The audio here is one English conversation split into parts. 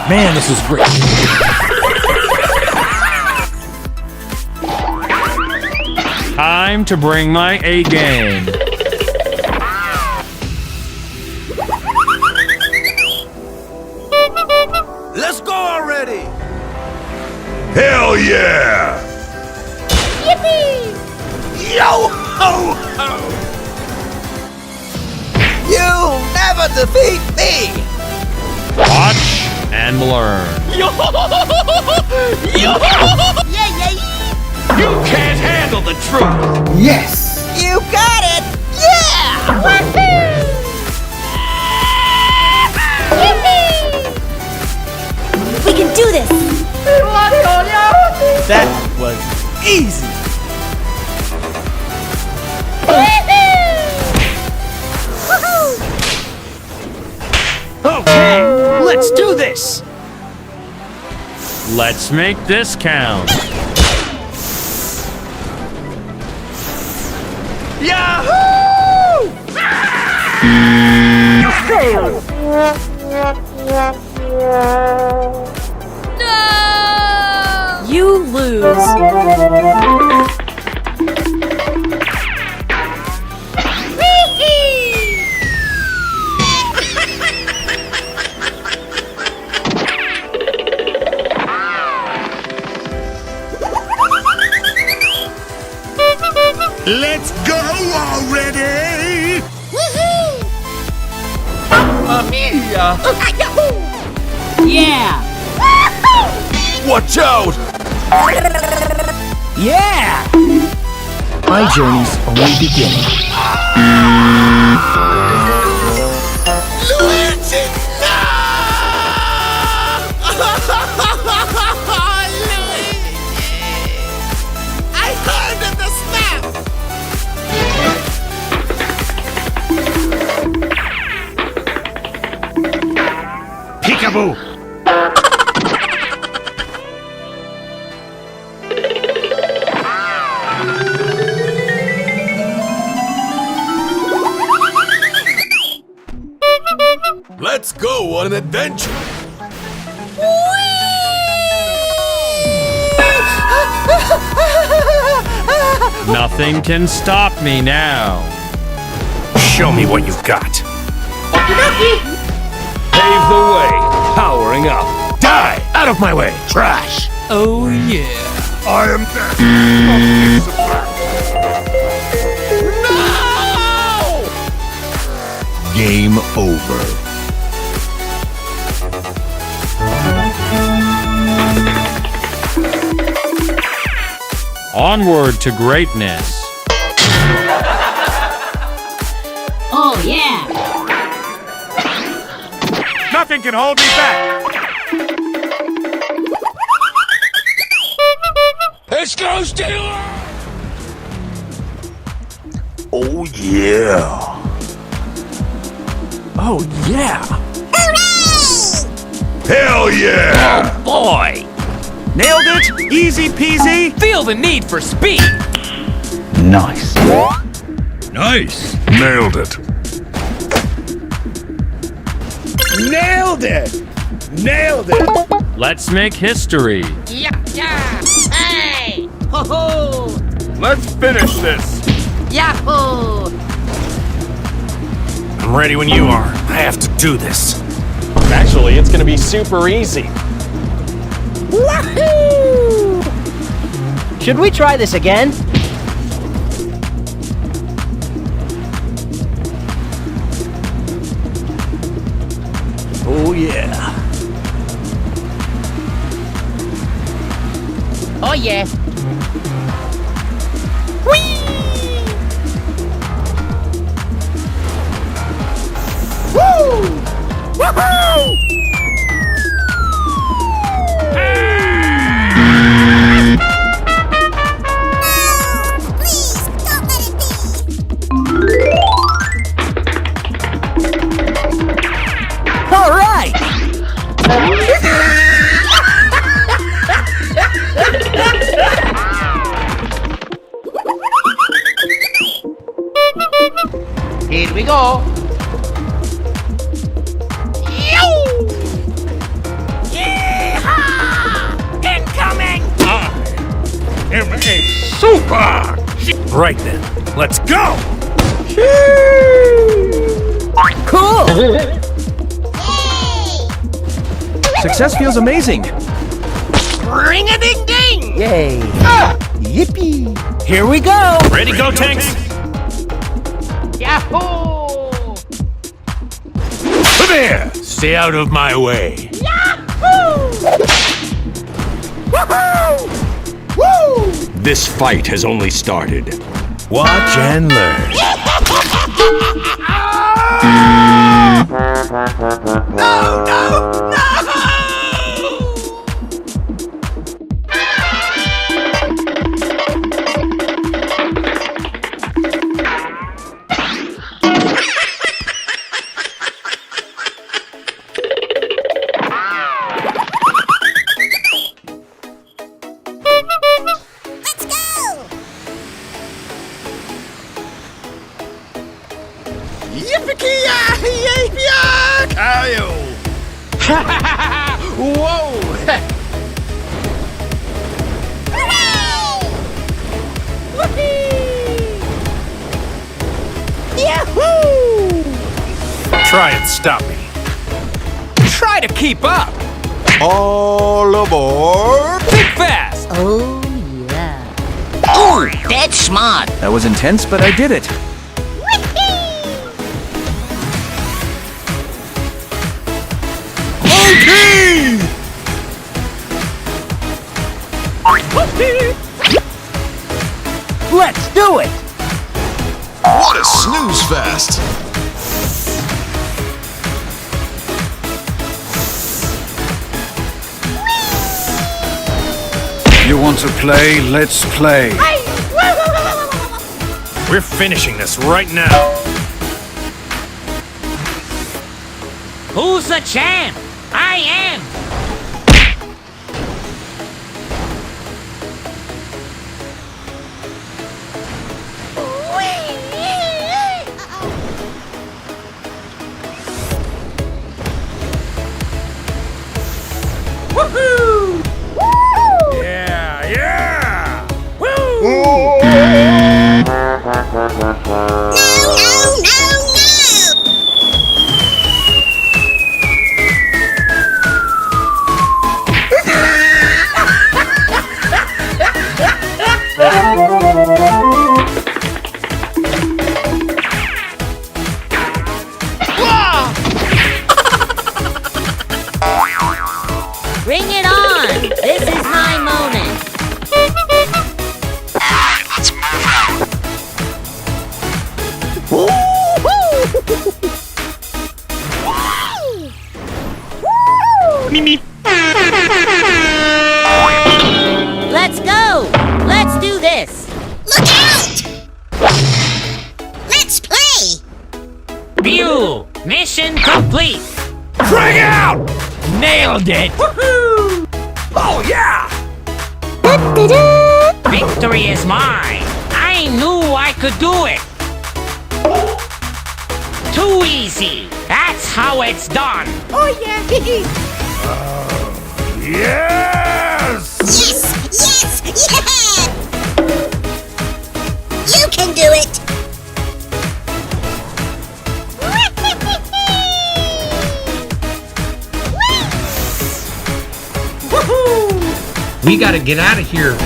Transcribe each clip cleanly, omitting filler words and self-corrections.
Man, this is great. Time to bring my A game. Let's go already! Hell yeah! Yippee! Yo ho ho! You'll never defeat me! Watch and learn. Yo! Yo! Yeah, yeah! You can't handle the truth! Yes! You got it! Yeah! Woohoo! Yippee! We can do this! That was easy. Woohoo! Okay, let's do this. Let's make this count. Yahoo! You failed! No! You lose. Let's go already! Woohoo! Mamma mia! Yeah! Watch out! Yeah! My journey's only beginning. Luigi, no! Luigi! I heard of the snap! Peekaboo! Let's go on an adventure! Nothing can stop me now. Show me what you've got. Pave the way, powering up. Die! Out of my way! Trash! Oh yeah. I am back! No! Game over. Onward to greatness. Oh, yeah! Nothing can hold me back. Let's go, Steeler! Oh yeah! Oh yeah. Hell yeah! Boy. Nailed it. Easy peasy. Feel the need for speed. Nice. Nice! Nailed it! Nailed it! Nailed it! Let's make history. Yeah! Hey! Ho ho! Let's finish this! Yahoo! I'm ready when you are. I have to do this. Actually, it's gonna be super easy. Wahoo! Should we try this again? Oh yeah. Oh, yeah! Super! Right then, let's go! Cool! Success feels amazing. Ring-a-ding-ding! Yay! Yippee! Here we go! Ready, go, tanks? Yahoo! Come here! Stay out of my way. This fight has only started. Watch and learn. Try and stop me. Try to keep up. All aboard! Think fast. Oh, yeah. Ooh, that's smart. That was intense, but I did it. Let's do it! What a snooze fest! You want to play? Let's play. We're finishing this right now. Who's the champ? I am. Woohoo! Yeah, yeah! Woo! Bring it on! This is my moment. Let's move out. Let's go! Let's do this! Look out! Let's play! View! Mission complete! Bring out! Nailed it! Woohoo! Oh yeah! Victory is mine! I knew I could do it! Too easy! That's how it's done! Oh yeah! Yes! Yes! Yes! Yeah! You can do it! We gotta get out of here.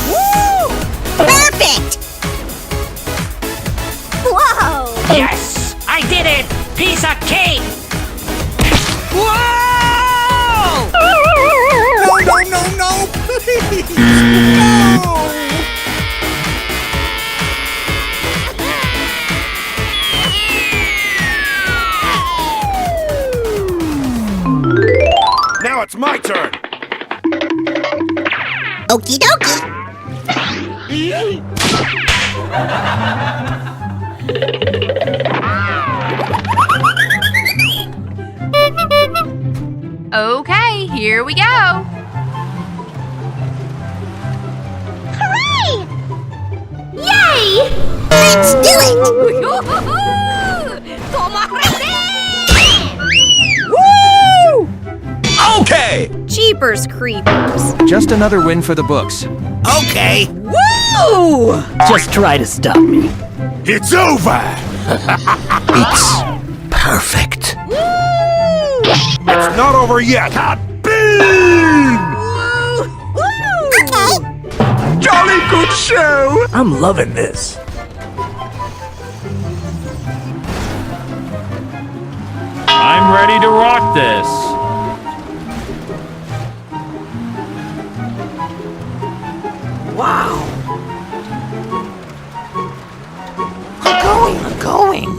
Woo! Perfect! Whoa! Yes! I did it! Piece of cake! Whoa! No, please! No! Now it's my turn! Okie dokie! Okay, here we go. Hooray! Yay! Let's do it! Toma Woo! Okay! Jeepers creepers. Just another win for the books. Okay. Woo! Just try to stop me. It's over! It's perfect. It's not over yet! Jolly good show! I'm loving this. I'm ready to rock this. I'm going.